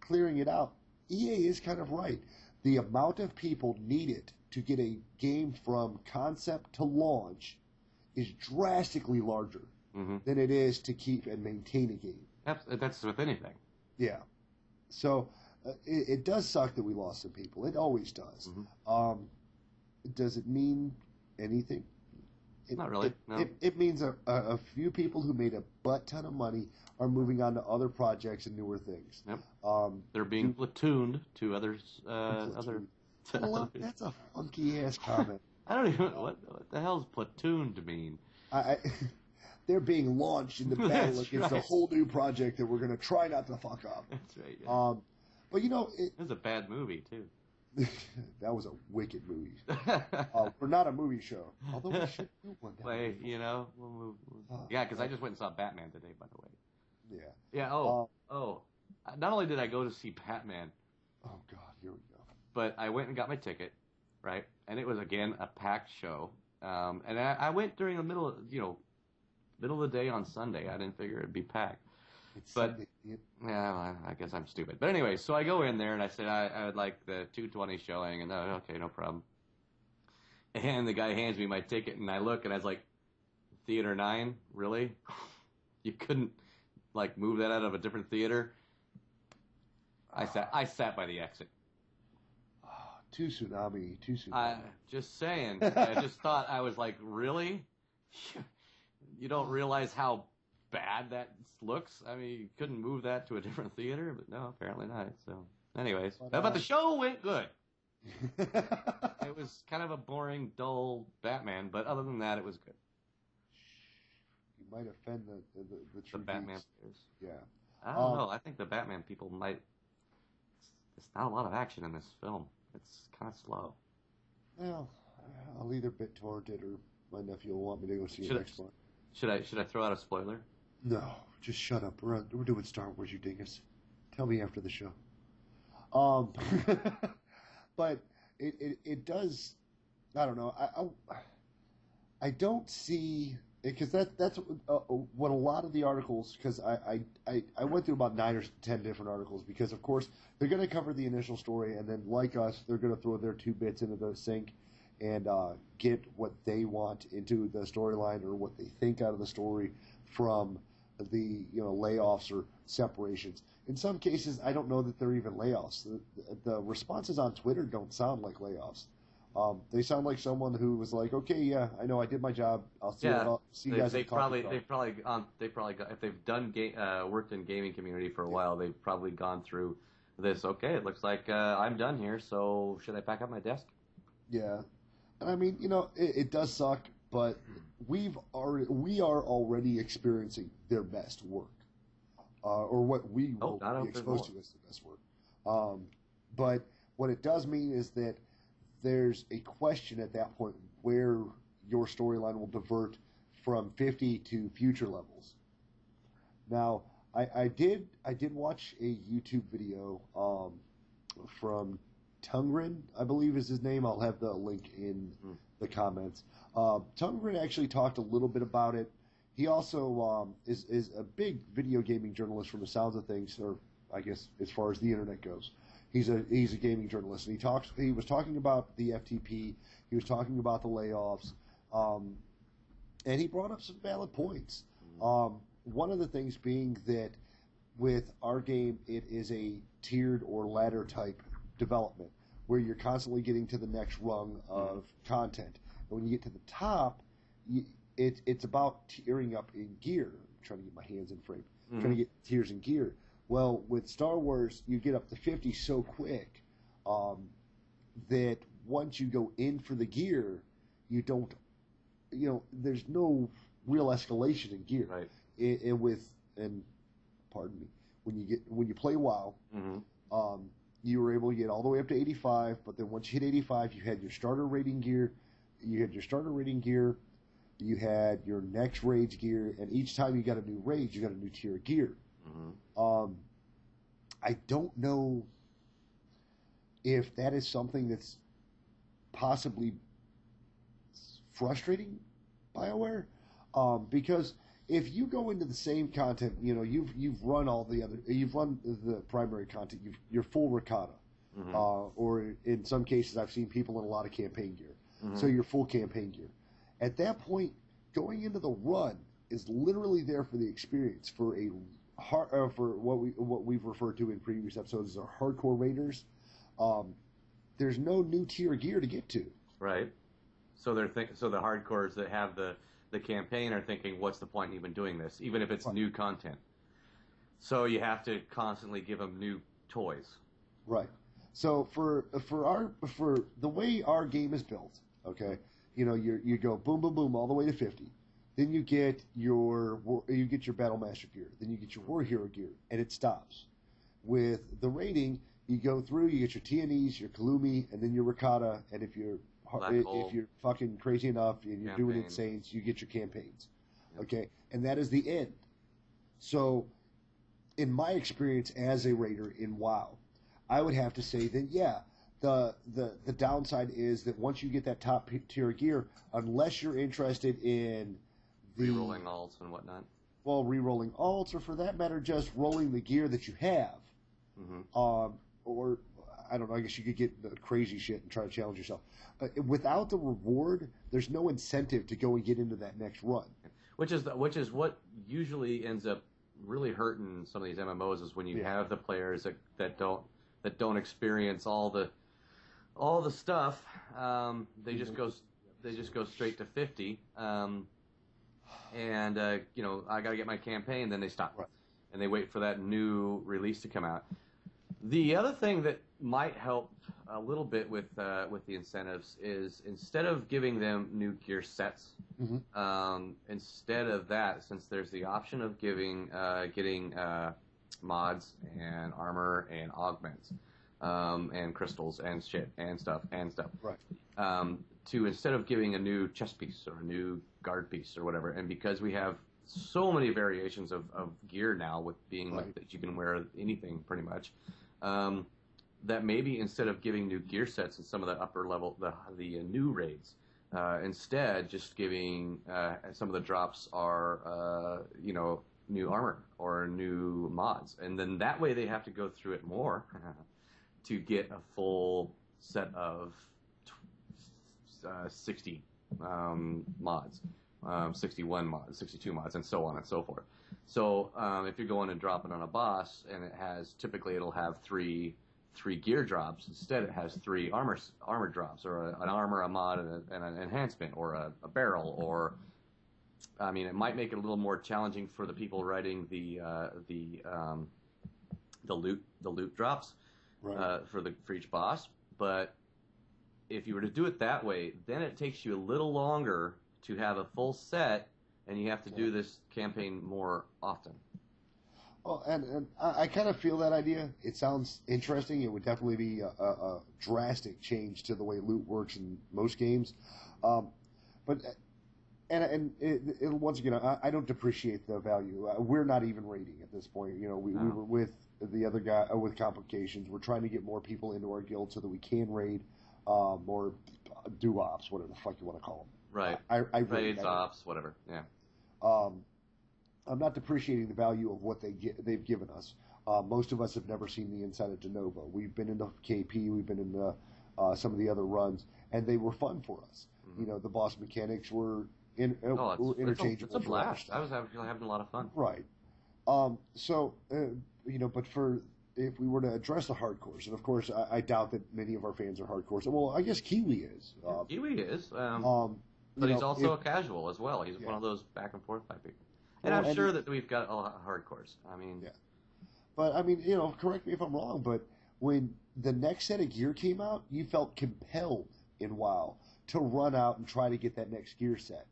clearing it out, EA is kind of right. The amount of people needed to get a game from concept to launch is drastically larger than it is to keep and maintain a game. That's with anything. Yeah. So it does suck that we lost some people. It always does. Mm-hmm. Does it mean anything? Not really. No. It means a few people who made a butt ton of money are moving on to other projects and newer things. Yep. They're being platooned to others. Well, that's a funky ass comment. I don't even what the hell's platooned mean. They're being launched in the battle against a whole new project that we're going to try not to fuck up. That's right. Yeah. But it was a bad movie too. That was a wicked movie. We're not a movie show, although we should do one. Wait, we'll move. Yeah, because I just went and saw Batman today, by the way. Yeah. Yeah. Not only did I go to see Batman. Oh God, here we go. But I went and got my ticket, right? And it was again a packed show. And I went during the middle of the day on Sunday. I didn't figure it'd be packed. But yeah, I guess I'm stupid. But anyway, so I go in there and I said I would like the 2:20 showing, and okay, no problem. And the guy hands me my ticket, and I look, and I was like, Theater 9, really? You couldn't move that out of a different theater? I sat by the exit. Too tsunami. Just saying. I just thought, I was like, really? You don't realize how bad that looks? I mean, you couldn't move that to a different theater, but no, apparently not. So, anyways, but the show went good. It was kind of a boring, dull Batman, but other than that, it was good. You might offend the true Batman geeks. players. Yeah. I don't know. I think the Batman people might. There's not a lot of action in this film. It's kind of slow. Well, I'll either BitTorrent it or my nephew will want me to go see it next month. Should I throw out a spoiler? No, just shut up. We're doing Star Wars, you dingus. Tell me after the show. But it does. I don't know. I don't see because that's what a lot of the articles. Because I went through about 9 or 10 different articles because of course they're going to cover the initial story and then like us they're going to throw their 2 bits into the sink and get what they want into the storyline or what they think out of the story from the layoffs or separations. In some cases, I don't know that they're even layoffs. The responses on Twitter don't sound like layoffs. They sound like someone who was like, "Okay, yeah, I know, I did my job. I'll see you guys." They've probably got, if they've done worked in gaming community for a while, they've probably gone through this. Okay, it looks like I'm done here. So should I pack up my desk? Yeah, and I mean, it does suck, but we are already experiencing their best work, or what we will be exposed to as the best work. But what it does mean is that there's a question at that point where your storyline will divert from 50 to future levels. Now, I did watch a YouTube video from Tungren, I believe is his name. I'll have the link in the comments. Tungren actually talked a little bit about it. He also is a big video gaming journalist from the sounds of things, or I guess as far as the internet goes. He's a gaming journalist, and he was talking about the FTP. He was talking about the layoffs, and he brought up some valid points. One of the things being that with our game, it is a tiered or ladder type development where you're constantly getting to the next rung of content. And when you get to the top, it's about tiering up in gear. I'm trying to get my hands in frame. Trying to get tiers in gear. Well, with Star Wars, you get up to 50 so quick that once you go in for the gear, you don't, there's no real escalation in gear. Right. And pardon me, when you play WoW, you were able to get all the way up to 85, but then once you hit 85, you had your starter rating gear, you had your next rage gear, and each time you got a new rage, you got a new tier of gear. I don't know if that is something that's possibly frustrating BioWare, because if you go into the same content, you've run the primary content, you're full Rakata, or in some cases I've seen people in a lot of campaign gear, so you're full campaign gear. At that point, going into the run is literally there for the experience, for what we've referred to in previous episodes as our hardcore raiders. There's no new tier gear to get to. Right. So the hardcores that have the campaign are thinking, what's the point in even doing this, even if it's new content? So you have to constantly give them new toys. Right. So for the way our game is built, okay, you go boom boom boom all the way to 50. Then you get your Battle Master gear. Then you get your War Hero gear, and it stops. With the rating, you go through, you get your TNEs, your Kalumi, and then your Rakata. And if you're fucking crazy enough and you're doing Insanes, you get your campaigns. Yep. Okay, and that is the end. So, in my experience as a raider in WoW, I would have to say that the downside is that once you get that top tier gear, unless you're interested in rerolling alts and whatnot. Well, rerolling alts, or for that matter, just rolling the gear that you have. Or, I don't know, I guess you could get the crazy shit and try to challenge yourself. Without the reward, there's no incentive to go and get into that next run. Which is what usually ends up really hurting some of these MMOs is when you have the players that don't experience all the stuff. They just go straight to 50. And I got to get my campaign, then they stop. Right. And they wait for that new release to come out. The other thing that might help a little bit with the incentives is instead of giving them new gear sets, instead of that, since there's the option of getting mods and armor and augments and crystals and shit and stuff, right? To instead of giving a new chest piece or a new guard piece or whatever, and because we have so many variations of gear now with being right. that you can wear anything pretty much. That maybe instead of giving new gear sets in some of the upper level, the new raids, instead just giving some of the drops are new armor or new mods, and then that way they have to go through it more to get a full set of 60 mods, 61 mods, 62 mods, and so on and so forth. So if you're going and dropping on a boss, and it'll have three gear drops. Instead, it has 3 armor drops, or an armor, a mod, and an enhancement, or a barrel, or I mean, it might make it a little more challenging for the people writing the loot drops Right. for each boss. But if you were to do it that way, then it takes you a little longer to have a full set, and you have to do this campaign more often. Well, and I kind of feel that idea. It sounds interesting. It would definitely be a drastic change to the way loot works in most games. But once again, I don't depreciate the value. We're not even raiding at this point. We were with the other guy with Complications. We're trying to get more people into our guild so that we can raid more do ops, whatever the fuck you want to call them. Right. Raids, ops, whatever. Yeah. I'm not depreciating the value of what they've given us. Most of us have never seen the inside of Genova. We've been in the KP, we've been in some of the other runs, and they were fun for us. Mm-hmm. The boss mechanics were interchangeable. It's a blast. I was having a lot of fun. Right. But if we were to address the hardcores, and of course I doubt that many of our fans are hardcores. Well, I guess Kiwi is. Kiwi is. But he's also a casual as well. He's one of those back and forth type people. And I'm sure that we've got a lot of hardcores. I mean, yeah. But I mean, correct me if I'm wrong, but when the next set of gear came out, you felt compelled in WoW to run out and try to get that next gear set,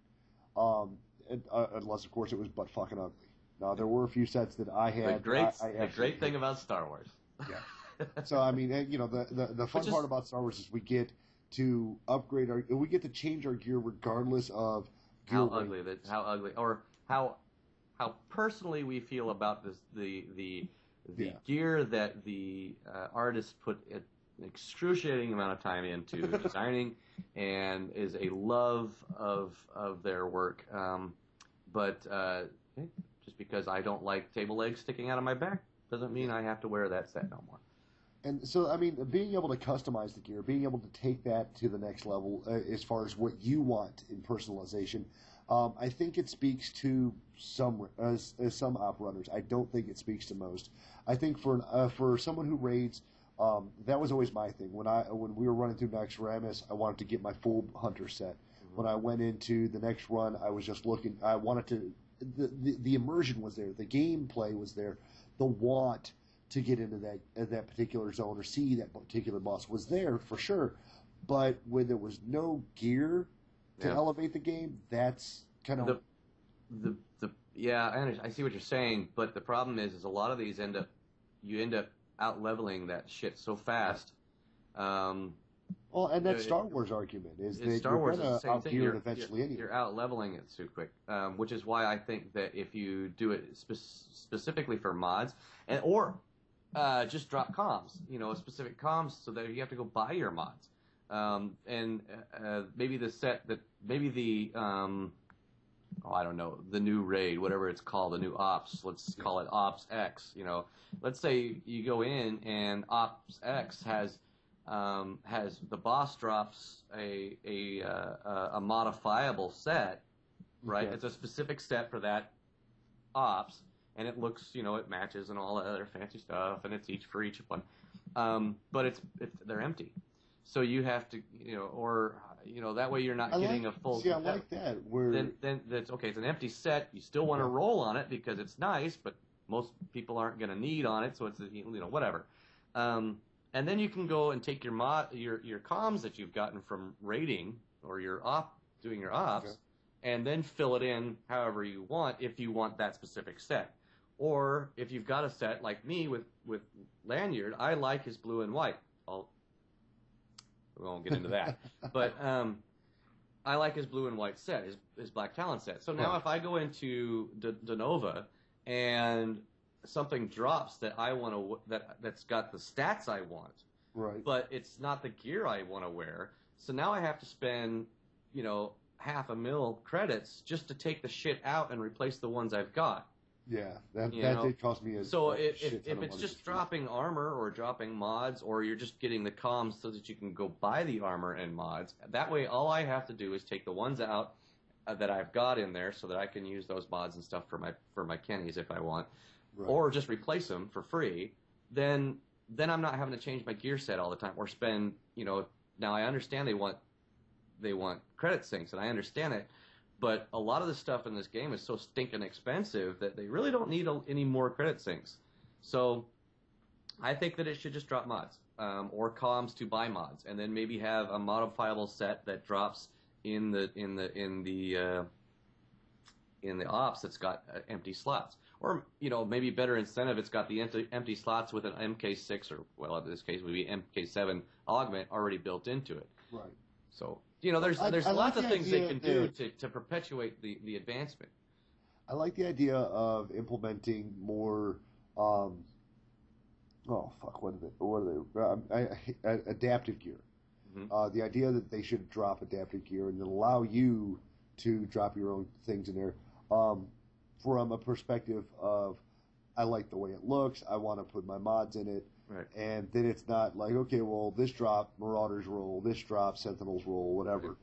unless of course it was butt fucking ugly. Now there were a few sets that I had. The great thing about Star Wars. Yeah. So I mean, the fun part about Star Wars is we get to upgrade we get to change our gear regardless of gear how ugly, or how personally we feel about this, the gear that the artist put an excruciating amount of time into designing, and is a love of their work. But just because I don't like table legs sticking out of my back doesn't mean I have to wear that set no more. And so, I mean, being able to customize the gear, being able to take that to the next level as far as what you want in personalization, I think it speaks to some op runners. I don't think it speaks to most. I think for someone who raids, that was always my thing. When we were running through Naxxramas, I wanted to get my full hunter set. Mm-hmm. When I went into the next run, I was just looking. I wanted to. The immersion was there. The gameplay was there. The want to get into that particular zone or see that particular boss was there for sure. But when there was no gear to elevate the game, that's kind of I see what you're saying, but the problem is a lot of these end up out leveling that shit so fast. Well, and that Star Wars argument is that Star Wars you're going to out-gear it eventually anyway. You're out-leveling it too quick, which is why I think that if you do it specifically for mods, or just drop comms, specific comms, so that you have to go buy your mods. Maybe the set that, maybe the, I don't know, the new raid, whatever it's called, the new ops, let's call it Ops X, Let's say you go in and Ops X has the boss drops a modifiable set, right? Okay. It's a specific set for that ops, and it looks, it matches and all that other fancy stuff, and it's each for each one. But they're empty. So you have to, that way you're not getting a full. See, I like that. Then that's okay. It's an empty set. You still want to roll on it because it's nice, but most people aren't going to need on it, so it's whatever. And then you can go and take your your comms that you've gotten from raiding or doing your ops, Okay. and then fill it in however you want if you want that specific set. Or if you've got a set like me with Lanyard, I like his blue and white. We won't get into that, but I like his blue and white set, his Black Talon set. So now if I go into Denova and something drops that I want to that's got the stats I want, Right. but it's not the gear I want to wear. So now I have to spend, $500,000 credits just to take the shit out and replace the ones I've got. Yeah, that did cost me a So a if shit ton of it's money. just dropping armor or dropping mods, or you're just getting the comms so that you can go buy the armor and mods, that way all I have to do is take the ones out that I've got in there so that I can use those mods and stuff for my Kennies if I want, Right. or just replace them for free. Then I'm not having to change my gear set all the time or spend, now I understand they want credit sinks, and I understand it. But a lot of the stuff in this game is so stinking expensive that they really don't need any more credit sinks. So I think that it should just drop mods or comms to buy mods, and then maybe have a modifiable set that drops in the ops that's got empty slots. Or maybe better incentive, it's got the empty slots with an MK6 or, well, in this case would be MK7 augment already built into it. Right. So there's I lots like of the things they idea can do that- to perpetuate the advancement. I like the idea of implementing more. Oh fuck! What are they? Adaptive gear. Mm-hmm. The idea that they should drop adaptive gear and allow you to drop your own things in there. From a perspective of, I like the way it looks. I want to put my mods in it. Right. And then it's not like, okay, well, this drop Marauders roll, this drop Sentinels roll, whatever.